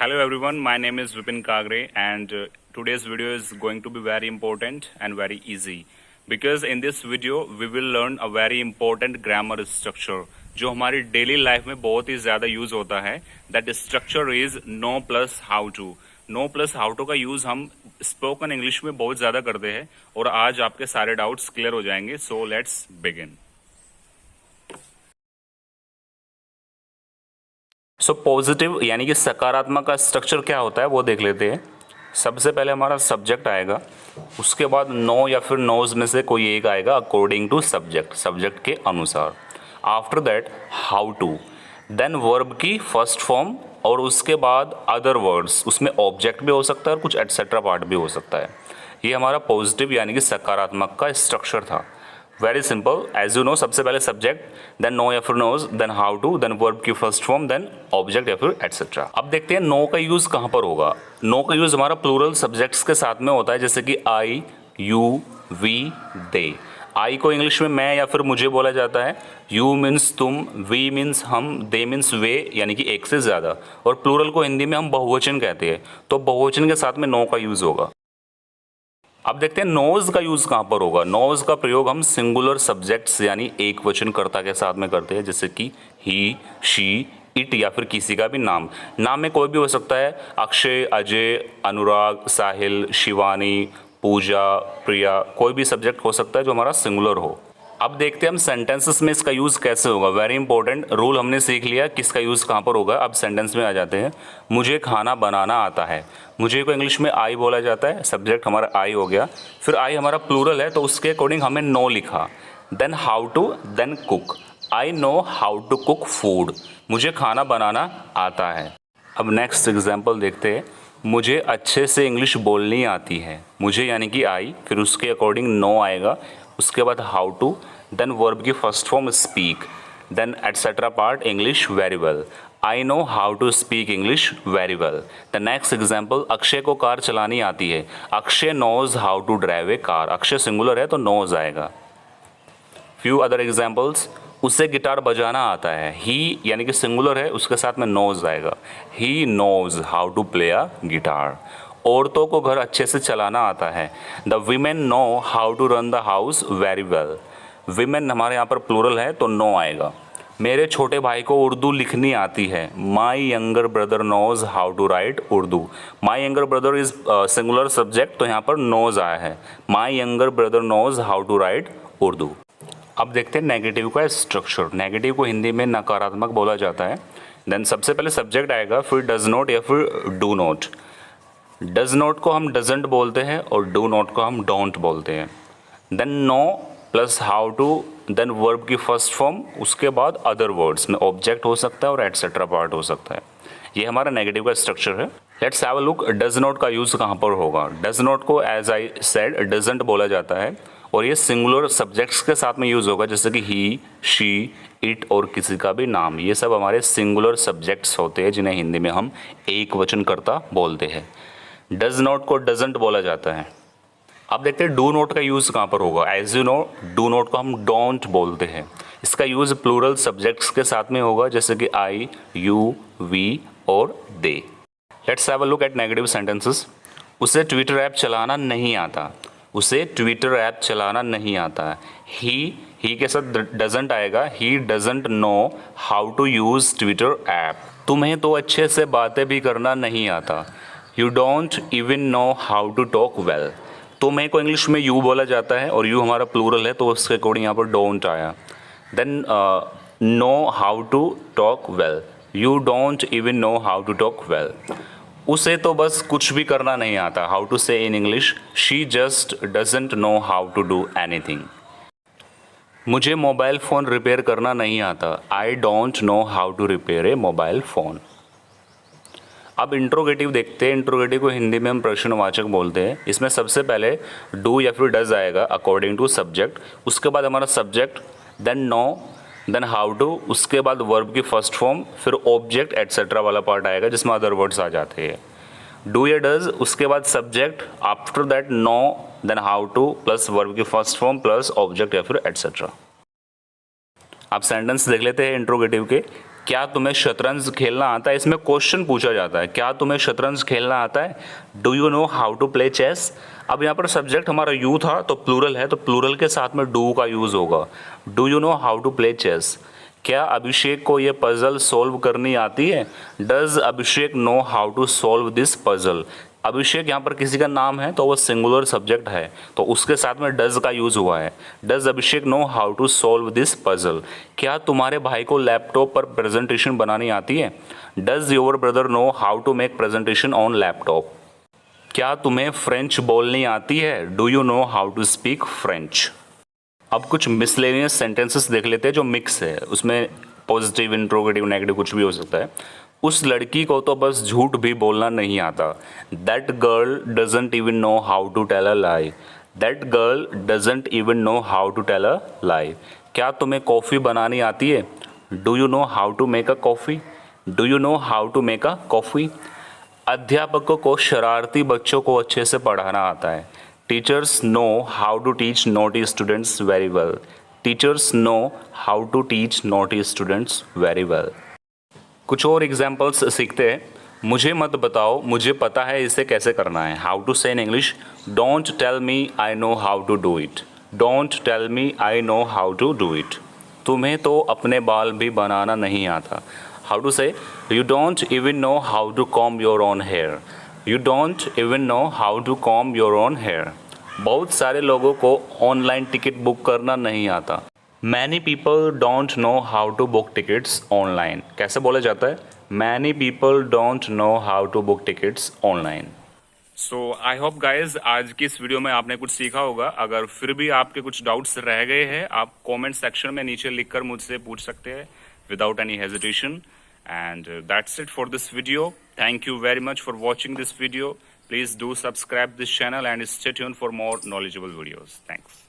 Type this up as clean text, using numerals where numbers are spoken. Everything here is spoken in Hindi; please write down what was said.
Hello everyone, my name is Vipin Kagre and today's video is going to be very important and very easy because in this video we will learn a very important grammar structure जो हमारी डेली लाइफ में बहुत ही ज़्यादा यूज होता है. That structure is know plus how to. Know plus how to का यूज हम स्पोकन इंग्लिश में बहुत ज़्यादा करते हैं और आज आपके सारे डाउट्स क्लियर हो जाएंगे. So let's begin. So positive यानी कि सकारात्मक का स्ट्रक्चर क्या होता है वो देख लेते हैं. सबसे पहले हमारा सब्जेक्ट आएगा, उसके बाद नो या फिर नोज में से कोई एक आएगा अकॉर्डिंग टू सब्जेक्ट, सब्जेक्ट के अनुसार. After that how to, then verb की फर्स्ट फॉर्म और उसके बाद अदर वर्ड्स, उसमें ऑब्जेक्ट भी हो सकता है और कुछ एटसेट्रा पार्ट भी हो सकता है. ये हमारा पॉजिटिव यानी कि सकारात्मक का स्ट्रक्चर था. Very simple, as you know, सबसे पहले सब्जेक्ट, देन नो या फिर knows, then how to, then verb की फर्स्ट फॉर्म, देन ऑब्जेक्ट या फिर एटसेट्रा. अब देखते हैं नो का यूज कहाँ पर होगा. नो का यूज हमारा प्लूरल सब्जेक्ट्स के साथ में होता है, जैसे कि आई, यू, वी, दे. आई को इंग्लिश में मैं या फिर मुझे बोला जाता है. यू मीन्स तुम, वी मीन्स हम, दे मीन्स वे यानी कि एक से ज़्यादा. और प्लूरल को हिंदी में हम बहुवचन कहते हैं, तो बहुवचन के साथ में नो का यूज़ होगा. अब देखते हैं नोज का यूज़ कहाँ पर होगा. नोज का प्रयोग हम सिंगुलर सब्जेक्ट्स यानी एक वचनकर्ता के साथ में करते हैं, जैसे कि ही, शी, इट या फिर किसी का भी नाम. नाम में कोई भी हो सकता है, अक्षय, अजय, अनुराग, साहिल, शिवानी, पूजा, प्रिया, कोई भी सब्जेक्ट हो सकता है जो हमारा सिंगुलर हो. अब देखते हैं हम सेंटेंसेस में इसका यूज़ कैसे होगा. वेरी इंपॉर्टेंट रूल हमने सीख लिया किसका यूज़ कहाँ पर होगा. अब सेंटेंस में आ जाते हैं. मुझे खाना बनाना आता है. मुझे को इंग्लिश में आई बोला जाता है, सब्जेक्ट हमारा आई हो गया. फिर आई हमारा प्लूरल है तो उसके अकॉर्डिंग हमने नो लिखा. Then how to, then cook. I know how to cook food. मुझे खाना बनाना आता है. अब नेक्स्ट एग्जाम्पल देखते हैं. मुझे अच्छे से इंग्लिश बोलनी आती है. मुझे यानी कि आई, फिर उसके अकॉर्डिंग नो आएगा, उसके बाद हाउ टू, देन वर्ब की first form speak, then etcetera part English very well. I know how to speak English very well. The next example, Akshay को कार चलानी आती है. Akshay knows how to drive a car. Akshay singular है तो नोज आएगा. फ्यू अदर एग्जाम्पल्स, उसे गिटार बजाना आता है. ही यानी कि सिंगुलर है, उसके साथ में नोज आएगा. He knows how to play a guitar. औरतों को घर अच्छे से चलाना आता है. The women know how to run the house very well. Women हमारे यहाँ पर प्लूरल है तो नो आएगा. मेरे छोटे भाई को उर्दू लिखनी आती है. My younger brother knows how to write Urdu. My younger brother is singular subject तो यहाँ पर नोज आया है. My younger brother knows how to write Urdu. अब देखते हैं नेगेटिव का स्ट्रक्चर. नेगेटिव को हिंदी में नकारात्मक बोला जाता है. देन सबसे पहले सब्जेक्ट आएगा, फिर डज नॉट या फिर डू नॉट. डज नॉट को हम डजेंट बोलते हैं और डू नॉट को हम डोंट बोलते हैं. Then know plus how to, then verb की फर्स्ट फॉर्म, उसके बाद अदर वर्ड्स में ऑब्जेक्ट हो सकता है और एटसेट्रा पार्ट हो सकता है. ये हमारा नेगेटिव का स्ट्रक्चर है. Let's have a look. Does not का यूज़ कहाँ पर होगा. डज नॉट को एज आई सेड डजेंट बोला जाता है और ये सिंगुलर सब्जेक्ट्स के साथ में यूज़ होगा, जैसे कि ही, शी, इट और किसी का भी नाम. ये सब हमारे सिंगुलर सब्जेक्ट्स होते हैं जिन्हें हिंदी में हम एक वचनकर्ता बोलते हैं. डज नॉट को डजेंट बोला जाता है. अब देखते हैं डू नॉट का यूज़ कहाँ पर होगा. As you know, do not को हम डोंट बोलते हैं. इसका यूज़ प्लूरल सब्जेक्ट्स के साथ में होगा, जैसे कि आई, यू, वी और they. Let's have a look at negative sentences. उसे ट्विटर ऐप चलाना नहीं आता. उसे ट्विटर ऐप चलाना नहीं आता. ही के साथ डजेंट आएगा. He doesn't know how to use Twitter app. तुम्हें तो अच्छे से बातें भी करना नहीं आता. You don't even know how to talk well. तुम्हें को इंग्लिश में यू बोला जाता है और यू हमारा प्लूरल है तो उसके अकॉर्डिंग यहाँ पर डोंट आया. Then know how to talk well. You don't even know how to talk well. उसे तो बस कुछ भी करना नहीं आता. How to say in English, she just doesn't know how to do anything. मुझे मोबाइल फ़ोन रिपेयर करना नहीं आता. I don't know how to repair a mobile phone. अब इंट्रोगेटिव देखते हैं. इंट्रोगेटिव को हिंदी में हम प्रश्नवाचक बोलते हैं. इसमें सबसे पहले डू या फिर डज आएगा अकॉर्डिंग टू सब्जेक्ट. उसके बाद हमारा subject, then know, then how to, उसके बाद वर्ब की फर्स्ट फॉर्म, फिर ऑब्जेक्ट एटसेट्रा वाला पार्ट आएगा जिसमें अदर वर्ड्स आ जाते हैं. डू या डज, उसके बाद subject, after that know, then how to plus verb की फर्स्ट फॉर्म प्लस ऑब्जेक्ट या फिर एटसेट्रा. आप सेंटेंस देख लेते हैं इंट्रोगेटिव के. क्या तुम्हें शतरंज खेलना आता है, इसमें क्वेश्चन पूछा जाता है, क्या तुम्हें शतरंज खेलना आता है, do you know how to play chess. अब यहाँ पर सब्जेक्ट हमारा यू था तो प्लूरल है, तो प्लूरल के साथ में डू का यूज़ होगा, do you know how to play chess. क्या अभिषेक को ये पजल सॉल्व करनी आती है, does Abhishek know how to solve this puzzle. Abhishek यहाँ पर किसी का नाम है तो वो सिंगुलर सब्जेक्ट है, तो उसके साथ में डज का यूज़ हुआ है, does Abhishek know how to solve this puzzle. क्या तुम्हारे भाई को लैपटॉप पर प्रेजेंटेशन बनानी आती है, does your brother know how to make presentation on laptop. क्या तुम्हें फ्रेंच बोलनी आती है, do you know how to speak French. अब कुछ मिसलेनियस सेंटेंसेस देख लेते हैं जो मिक्स है, उसमें पॉजिटिव, इंट्रोगेटिव, नेगेटिव कुछ भी हो सकता है। उस लड़की को तो बस झूठ भी बोलना नहीं आता, that girl doesn't even know how to tell a lie, that girl doesn't even know how to tell a lie. क्या तुम्हें कॉफ़ी बनानी आती है, do you know how to make a coffee, do you know how to make a coffee. अध्यापकों को शरारती बच्चों को अच्छे से पढ़ाना आता है, teachers know how to teach naughty students very well, teachers know how to teach naughty students very well. कुछ और एग्जाम्पल्स सीखते हैं। मुझे मत बताओ, मुझे पता है इसे कैसे करना है, how to say in English, don't tell me I know how to do it, don't tell me I know how to do it. तुम्हें तो अपने बाल भी बनाना नहीं आता, how to say, you don't even know how to comb your own hair, you don't even know how to comb your own hair. बहुत सारे लोगों को ऑनलाइन टिकट बुक करना नहीं आता, many people don't know how to book tickets online. कैसे बोला जाता है, many people don't know how to book tickets online. So I hope guys आज की इस वीडियो में आपने कुछ सीखा होगा। अगर फिर भी आपके कुछ डाउट्स रह गए हैं, आप कमेंट सेक्शन में नीचे लिखकर मुझसे पूछ सकते हैं without any hesitation. And that's it for this video. Thank you very much for watching this video. Please do subscribe this channel and stay tuned for more knowledgeable videos. Thanks.